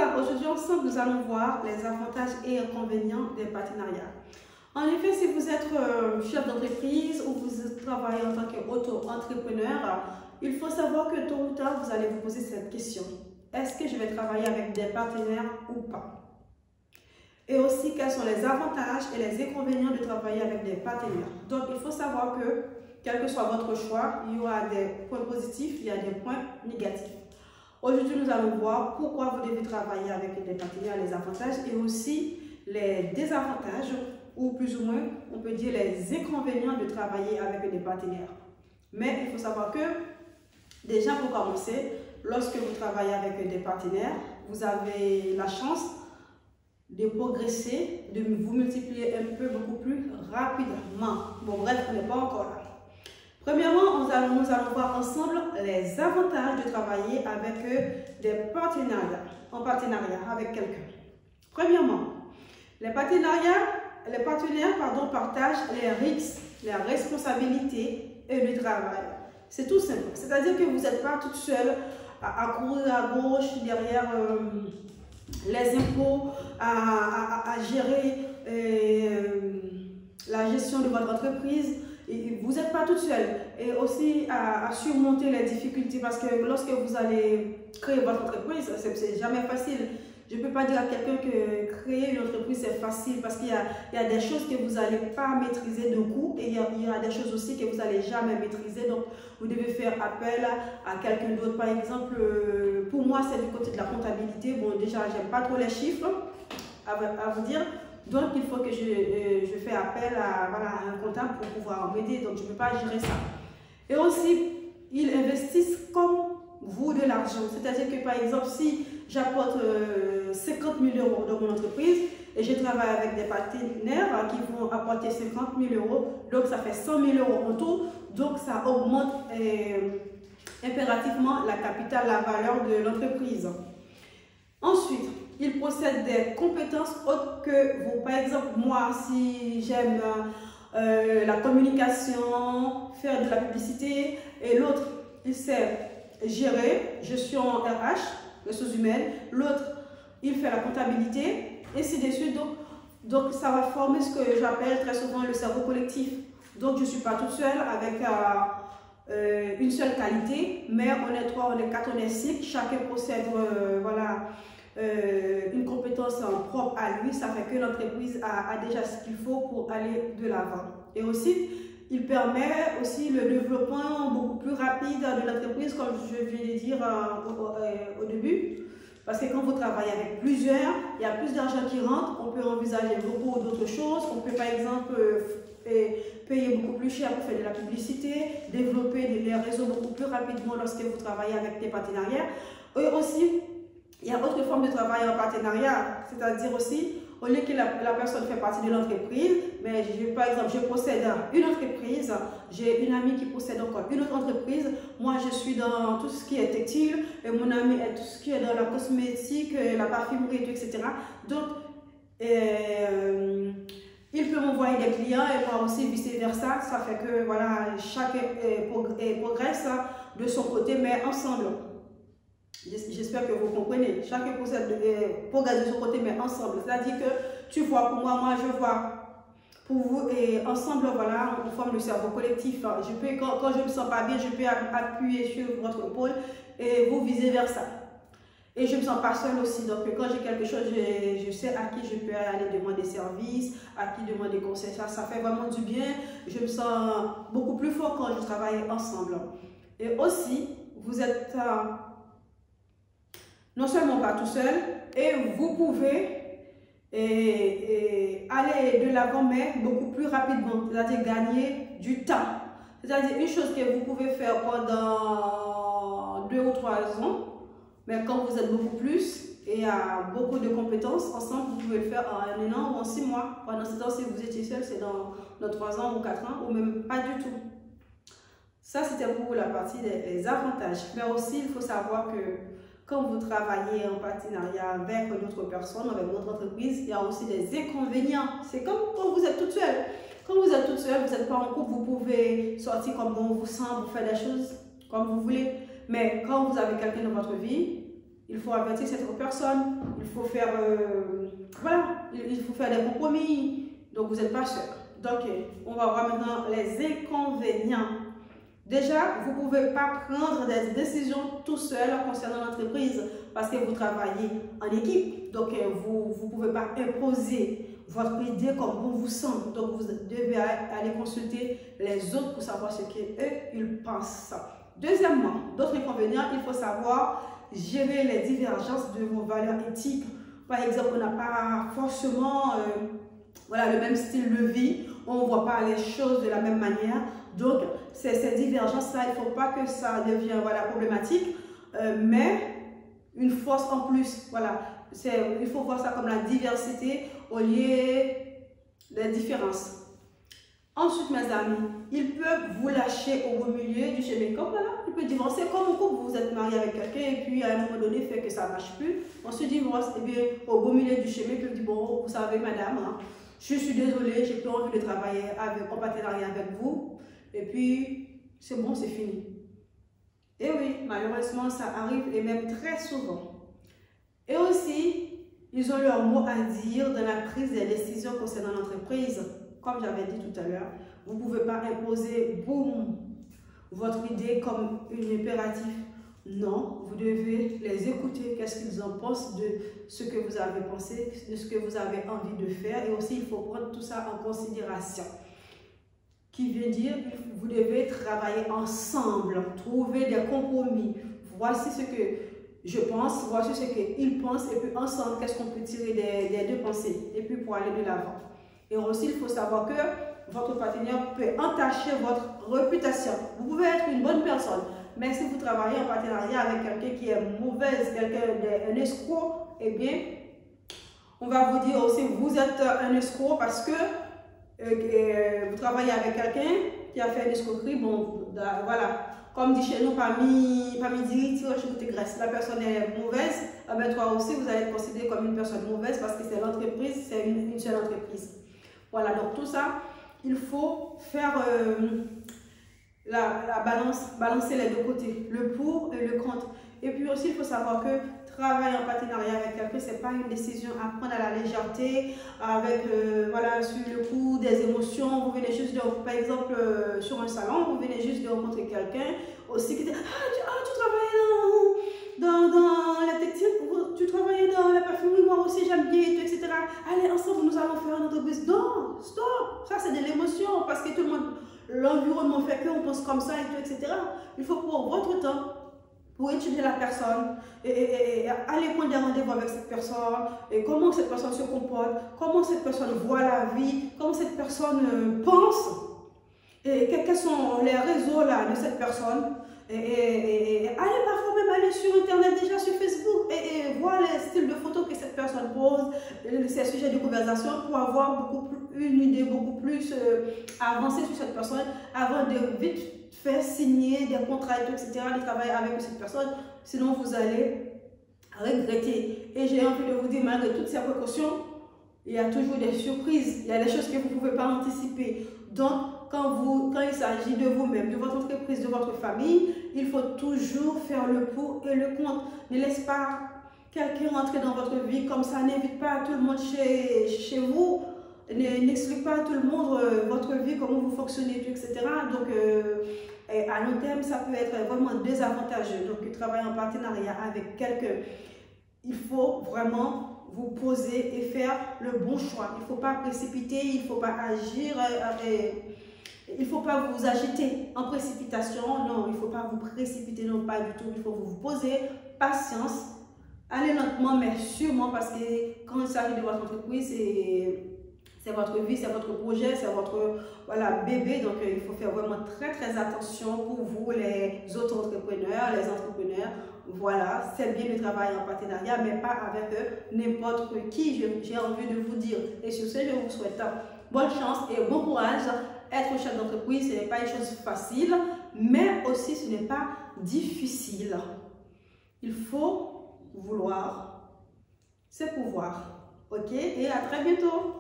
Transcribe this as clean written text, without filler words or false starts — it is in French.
Voilà, aujourd'hui ensemble, nous allons voir les avantages et inconvénients des partenariats. En effet, si vous êtes chef d'entreprise ou vous travaillez en tant qu'auto-entrepreneur, il faut savoir que tôt ou tard, vous allez vous poser cette question. Est-ce que je vais travailler avec des partenaires ou pas? Et aussi, quels sont les avantages et les inconvénients de travailler avec des partenaires. Donc, il faut savoir que, quel que soit votre choix, il y aura des points positifs, il y a des points négatifs. Aujourd'hui, nous allons voir pourquoi vous devez travailler avec des partenaires, les avantages et aussi les désavantages, ou plus ou moins, on peut dire les inconvénients de travailler avec des partenaires. Mais il faut savoir que, déjà pour commencer, lorsque vous travaillez avec des partenaires, vous avez la chance de progresser, de vous multiplier un peu beaucoup plus rapidement. Bon, bref, on n'est pas encore là. Premièrement, nous allons voir ensemble les avantages de travailler avec des partenariats, en partenariat avec quelqu'un. Premièrement, les partenaires partagent les risques, les responsabilités et le travail. C'est tout simple. C'est-à-dire que vous n'êtes pas toute seule à courir à gauche derrière les impôts, à gérer la gestion de votre entreprise. Et vous n'êtes pas toute seule. Et aussi à surmonter les difficultés parce que lorsque vous allez créer votre entreprise, c'est jamais facile. Je ne peux pas dire à quelqu'un que créer une entreprise c'est facile parce qu'il y a des choses que vous n'allez pas maîtriser de coup et il y a des choses aussi que vous n'allez jamais maîtriser. Donc, vous devez faire appel à quelqu'un d'autre. Par exemple, pour moi, c'est du côté de la comptabilité. Bon, déjà, j'aime pas trop les chiffres, à vous dire. Donc, il faut que je fais appel à un comptable pour pouvoir m'aider. Donc, je ne peux pas gérer ça. Et aussi, ils investissent comme vous de l'argent. C'est-à-dire que, par exemple, si j'apporte 50 000 € dans mon entreprise et je travaille avec des partenaires qui vont apporter 50 000 €, donc ça fait 100 000 € en tout. Donc, ça augmente impérativement la capitale, la valeur de l'entreprise. Ensuite, ils possèdent des compétences autres que vous. Par exemple, moi, si j'aime la communication, faire de la publicité, et l'autre, il sait gérer, je suis en RH, ressources humaines, l'autre, il fait la comptabilité, et ainsi de suite. Donc, ça va former ce que j'appelle très souvent le cerveau collectif. Donc, je ne suis pas toute seule avec une seule qualité, mais on est 3, on est 4, on est 5, chacun possède une compétence propre à lui. Ça fait que l'entreprise a déjà ce qu'il faut pour aller de l'avant. Et aussi, il permet aussi le développement beaucoup plus rapide de l'entreprise, comme je viens de dire au début. Parce que quand vous travaillez avec plusieurs, il y a plus d'argent qui rentre, on peut envisager beaucoup d'autres choses. On peut par exemple payer beaucoup plus cher pour faire de la publicité, développer les réseaux beaucoup plus rapidement lorsque vous travaillez avec des partenariats. Et aussi, il y a autre forme de travail en partenariat, c'est-à-dire aussi, au lieu que la personne fait partie de l'entreprise, mais par exemple, je possède une entreprise, j'ai une amie qui possède encore une autre entreprise, moi je suis dans tout ce qui est textile, et mon ami est tout ce qui est dans la cosmétique, la parfumerie, etc. Donc, il peut m'envoyer des clients et moi aussi vice-versa, ça fait que voilà, chacun progresse de son côté, mais ensemble. J'espère que vous comprenez. Chacun progresse de son côté, mais ensemble. C'est-à-dire que tu vois pour moi, moi je vois pour vous, et ensemble, voilà, on forme le cerveau collectif. Je peux, quand je ne me sens pas bien, je peux appuyer sur votre épaule et vous vice-versa. Et je ne me sens pas seule aussi. Donc, quand j'ai quelque chose, je sais à qui je peux aller demander service, à qui demander conseil. Ça fait vraiment du bien. Je me sens beaucoup plus fort quand je travaille ensemble. Et aussi, vous êtes non seulement pas tout seul, et vous pouvez aller de l'avant, mais beaucoup plus rapidement, c'est-à-dire gagner du temps. C'est-à-dire une chose que vous pouvez faire pendant 2 ou 3 ans, mais quand vous êtes beaucoup plus et à beaucoup de compétences, ensemble, vous pouvez le faire en 1 an ou en 6 mois. Pendant ce temps, si vous étiez seul, c'est dans 3 ans ou 4 ans, ou même pas du tout. Ça, c'était pour la partie des avantages. Mais aussi, il faut savoir que quand vous travaillez en partenariat avec d'autres personnes, avec votre entreprise, il y a aussi des inconvénients. C'est comme quand vous êtes toute seule. Quand vous êtes toute seule, vous n'êtes pas en couple, vous pouvez sortir comme on vous sent, vous faire des choses comme vous voulez. Mais quand vous avez quelqu'un dans votre vie, il faut avertir cette autre personne, il faut faire, voilà, il faut faire des compromis, donc vous n'êtes pas seul. Donc, on va voir maintenant les inconvénients. Déjà, vous ne pouvez pas prendre des décisions tout seul concernant l'entreprise parce que vous travaillez en équipe. Donc, vous ne pouvez pas imposer votre idée comme bon vous semble. Donc, vous devez aller consulter les autres pour savoir ce qu'eux, ils pensent. Deuxièmement, d'autres inconvénients, il faut savoir gérer les divergences de vos valeurs éthiques. Par exemple, on n'a pas forcément voilà, le même style de vie, on ne voit pas les choses de la même manière. Donc, ces divergences-là, il ne faut pas que ça devienne voilà, problématique, mais une force en plus. Voilà. Il faut voir ça comme la diversité au lieu des différences. Ensuite, mes amis, ils peuvent vous lâcher au beau milieu du chemin. Comme voilà, ils peuvent divorcer. Comme au couple, vous êtes marié avec quelqu'un et puis à un moment donné, fait que ça ne marche plus. On se divorce. Et bien, au beau milieu du chemin, ils peuvent dire, bon, vous savez, madame, hein, je suis désolée, j'ai plus envie de travailler en partenariat avec vous. Et puis, c'est bon, c'est fini. Et oui, malheureusement, ça arrive et même très souvent. Et aussi, ils ont leur mot à dire dans la prise des décisions concernant l'entreprise. Comme j'avais dit tout à l'heure, vous ne pouvez pas imposer, boum, votre idée comme une impératif. Non, vous devez les écouter, qu'est-ce qu'ils en pensent de ce que vous avez pensé, de ce que vous avez envie de faire. Et aussi, il faut prendre tout ça en considération. Qui veut dire que vous devez travailler ensemble, trouver des compromis. Voici ce que je pense, voici ce qu'ils pensent, et puis ensemble, qu'est-ce qu'on peut tirer des deux pensées, et puis pour aller de l'avant. Et aussi, il faut savoir que votre partenaire peut entacher votre réputation. Vous pouvez être une bonne personne, mais si vous travaillez en partenariat avec quelqu'un qui est mauvaise, un escroc, eh bien, on va vous dire aussi, vous êtes un escroc parce que vous travaillez avec quelqu'un qui a fait une escroquerie, bon, voilà, comme dit chez nous, parmi 10 tirs chez vous graisse, la personne est mauvaise, eh bien, toi aussi, vous allez être considéré comme une personne mauvaise parce que c'est l'entreprise, c'est une seule entreprise. Voilà, donc tout ça, il faut faire la balance, balancer les deux côtés, le pour et le contre. Et puis aussi, il faut savoir que travailler en partenariat avec quelqu'un, ce n'est pas une décision à prendre à la légèreté, avec, voilà, sur le coup des émotions. Vous venez juste de, par exemple, sur un salon, vous venez juste de rencontrer quelqu'un aussi qui dit, tu travailles dans la textile, tu travailles dans la parfumerie, moi aussi j'aime bien, etc. Allez, ensemble, nous allons faire notre business. Non, stop, ça c'est de l'émotion, parce que tout le monde, l'environnement fait qu'on pense comme ça, et tout, etc. Il faut prendre votre temps pour étudier la personne et aller prendre des rendez-vous avec cette personne, et comment cette personne se comporte, comment cette personne voit la vie, comment cette personne pense, et quels sont les réseaux là, de cette personne. Et allez parfois même aller sur internet, déjà sur Facebook, et voir les styles de photos que cette personne pose, ces sujets de conversation, pour avoir une idée beaucoup plus avancée sur cette personne, avant de vite faire signer des contrats, etc., de travailler avec cette personne, sinon vous allez regretter. Et j'ai envie de vous dire, malgré toutes ces précautions, il y a toujours des surprises, il y a des choses que vous ne pouvez pas anticiper. Donc, quand il s'agit de vous-même, de votre entreprise, de votre famille, il faut toujours faire le pour et le contre. Ne laissez pas quelqu'un entrer dans votre vie comme ça, n'invite pas tout le monde chez vous, n'explique pas à tout le monde votre vie, comment vous fonctionnez, etc. Donc, à long terme, ça peut être vraiment désavantageux. Donc, travailler en partenariat avec quelqu'un, il faut vraiment vous poser et faire le bon choix. Il ne faut pas précipiter, il ne faut pas agir, il ne faut pas vous agiter en précipitation. Non, il ne faut pas vous précipiter, non, pas du tout. Il faut vous poser, patience, aller lentement, mais sûrement, parce que quand il s'agit de votre entreprise, c'est votre vie, c'est votre projet, c'est votre voilà, bébé. Donc, il faut faire vraiment très, très attention pour vous, les autres entrepreneurs, les entrepreneurs. Voilà, c'est bien de travailler en partenariat, mais pas avec n'importe qui, j'ai envie de vous dire. Et sur ce, je vous souhaite bonne chance et bon courage. Être chef d'entreprise, ce n'est pas une chose facile, mais aussi ce n'est pas difficile. Il faut vouloir, c'est pouvoir. Ok? Et à très bientôt.